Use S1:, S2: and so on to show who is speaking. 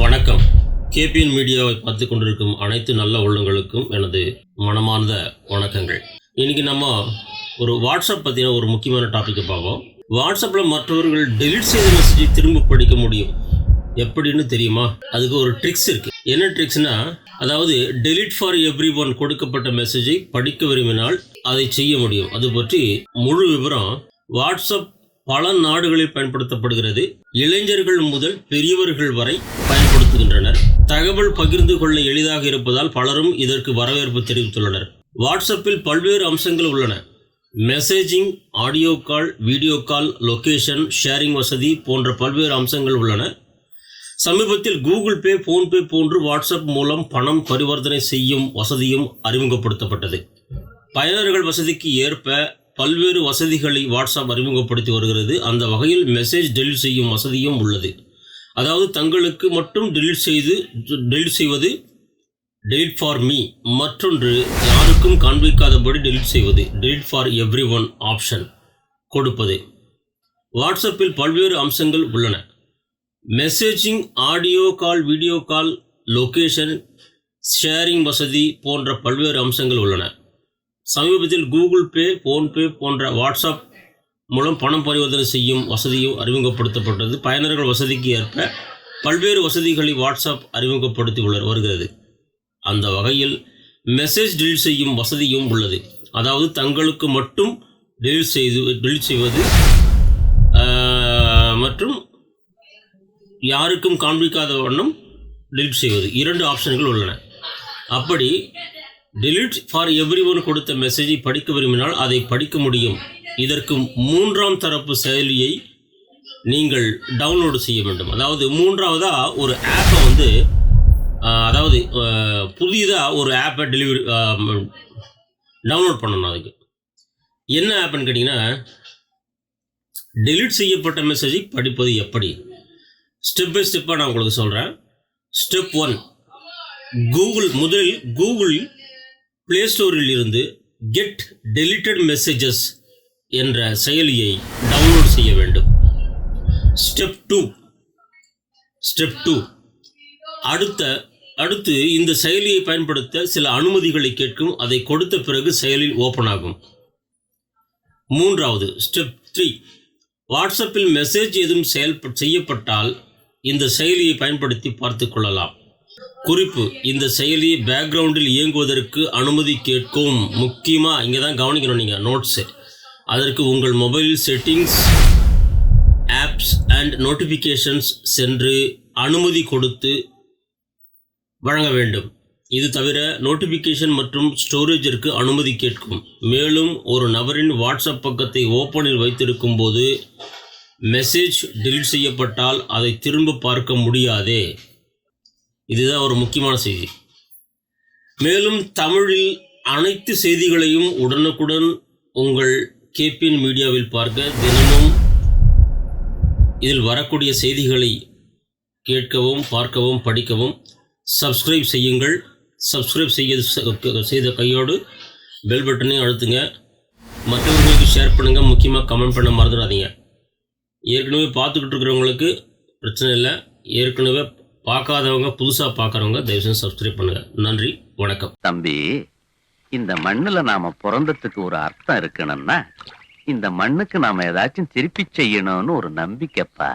S1: வணக்கம். KPN மீடியாவை பார்த்து கொண்டிருக்கும் அனைத்து நல்ல உள்ளங்களுக்கும் எனது மனமார்ந்த வணக்கங்கள். இன்னைக்கு நம்ம ஒரு வாட்ஸ்அப் பற்றின ஒரு முக்கியமான டாப்பிக்கை பார்ப்போம். வாட்ஸ்அப்பில் மற்றவர்கள் டெலிட் செய்த மெசேஜை திரும்ப படிக்க முடியும் எப்படின்னு தெரியுமா? அதுக்கு ஒரு ட்ரிக்ஸ் இருக்குது. என்ன ட்ரிக்ஸ்னா, அதாவது டெலிட் ஃபார் எவ்ரி ஒன் கொடுக்கப்பட்ட மெசேஜை படிக்க விரும்பினால் அதை செய்ய முடியும். அது பற்றி முழு விவரம். வாட்ஸ்அப் பல நாடுகளில் பயன்படுத்தப்படுகிறது. இளைஞர்கள் முதல் பெரியவர்கள் வரை பயன்படுத்துகின்றனர். தகவல் பகிர்ந்து கொள்ள எளிதாக இருப்பதால் பலரும் இதற்கு வரவேற்பு தெரிவித்துள்ளனர். வாட்ஸ்அப்பில் பல்வேறு அம்சங்கள் உள்ளன. Messaging, audio call, video call, location, sharing வசதி போன்ற பல்வேறு அம்சங்கள் உள்ளன. சமீபத்தில் கூகுள் பே, போன்பே போன்று வாட்ஸ்அப் மூலம் பணம் பரிவர்த்தனை செய்யும் வசதியும் அறிமுகப்படுத்தப்பட்டது. பயனர்கள் வசதிக்கு ஏற்ப பல்வேறு வசதிகளை வாட்ஸ்அப் அறிமுகப்படுத்தி வருகிறது. அந்த வகையில் மெசேஜ் டெலிட் செய்யும் வசதியும் உள்ளது. அதாவது தங்களுக்கு மட்டும் டெலிட் செய்வது டெலிட் ஃபார் மீ, மற்றொன்று யாருக்கும் காண்பிக்காதபடி டெலிட் செய்வது delete for every one option கொடுப்பது. வாட்ஸ்அப்பில் பல்வேறு அம்சங்கள் உள்ளன. Messaging, audio call, video call, location, sharing வசதி போன்ற பல்வேறு அம்சங்கள் உள்ளன. சமீபத்தில் கூகுள் பே, போன்பே போன்ற வாட்ஸ்அப் மூலம் பணம் பரிவர்த்தனை செய்யும் வசதியும் அறிமுகப்படுத்தப்பட்டது. பயனர்கள் வசதிக்கு ஏற்ப பல்வேறு வசதிகளை வாட்ஸ்அப் அறிமுகப்படுத்தி வருகிறது. அந்த வகையில் மெசேஜ் டெலிட் செய்யும் வசதியும் உள்ளது. அதாவது தங்களுக்கு மட்டும் டெலிட் செய்வது மற்றும் யாருக்கும் காண்பிக்காத வண்ணம் டெலிட் செய்வது, இரண்டு ஆப்ஷன்கள் உள்ளன. அப்படி டெலிட் ஃபார் எவ்ரி ஒன் கொடுத்த மெசேஜை படிக்க விரும்பினால் அதை படிக்க முடியும். இதற்கு மூன்றாம் தரப்பு செயலியை நீங்கள் டவுன்லோடு செய்ய வேண்டும். அதாவது மூன்றாவதாக ஒரு ஆப்பை அதாவது புதிதாக ஒரு ஆப்பை டவுன்லோட் பண்ணணும். அதுக்கு என்ன ஆப்னு கேட்டிங்கன்னா, டெலிட் செய்யப்பட்ட மெசேஜை படிப்பது எப்படி, ஸ்டெப் பை ஸ்டெப்பாக நான் உங்களுக்கு சொல்கிறேன். ஸ்டெப் 1, முதலில் கூகுள் ப்ளே ஸ்டோரில் இருந்து கெட் டெலிட்டட் மெசேஜஸ் என்ற செயலியை டவுன்லோட் செய்ய வேண்டும். ஸ்டெப் 2 அடுத்து இந்த செயலியை பயன்படுத்த சில அனுமதிகளை கேட்கும். அதை கொடுத்த பிறகு செயலில் ஓப்பன் ஆகும். மூன்றாவது ஸ்டெப் 3, வாட்ஸ்அப்பில் மெசேஜ் எதுவும் செய்யப்பட்டால் இந்த செயலியை பயன்படுத்தி பார்த்து கொள்ளலாம். குறிப்பு: இந்த செயலி பேக்ரவுண்டில் இயங்குவதற்கு அனுமதி கேட்கும். முக்கியமாக இங்கே தான் கவனிக்கணும் நீங்கள் நோட்ஸு. அதற்கு உங்கள் mobile settings, apps and notifications சென்று அனுமதி கொடுத்து வழங்க வேண்டும். இது தவிர நோட்டிஃபிகேஷன் மற்றும் ஸ்டோரேஜிற்கு அனுமதி கேட்கும். மேலும் ஒரு நபரின் வாட்ஸ்அப் பக்கத்தை ஓப்பனில் வைத்திருக்கும் போது மெசேஜ் டெலிட் செய்யப்பட்டால் அதை திரும்ப பார்க்க முடியாதே. இதுதான் ஒரு முக்கியமான செய்தி. மேலும் தமிழில் அனைத்து செய்திகளையும் உடனுக்குடன் உங்கள் KPN மீடியாவில் பார்க்க தினமும் இதில் வரக்கூடிய செய்திகளை கேட்கவும், பார்க்கவும், படிக்கவும் சப்ஸ்கிரைப் செய்யுங்கள். சப்ஸ்கிரைப் செய்த கையோடு பெல் பட்டனையும் அழுத்துங்க. மற்றவர்களுக்கு ஷேர் பண்ணுங்கள். முக்கியமாக கமெண்ட் பண்ண மறந்துடாதீங்க. ஏற்கனவே பார்த்துக்கிட்டு இருக்கிறவங்களுக்கு பிரச்சனை இல்லை. ஏற்கனவே பார்க்காதவங்க, புதுசாக பார்க்குறவங்க தயவுசெய்து சப்ஸ்கிரைப் பண்ணுங்கள். நன்றி, வணக்கம்.
S2: தம்பி, இந்த மண்ணில் நாம் பிறந்ததுக்கு ஒரு அர்த்தம் இருக்கணும்னா இந்த மண்ணுக்கு நாம் ஏதாச்சும் திருப்பி செய்யணும்னு ஒரு நம்பிக்கைப்பா.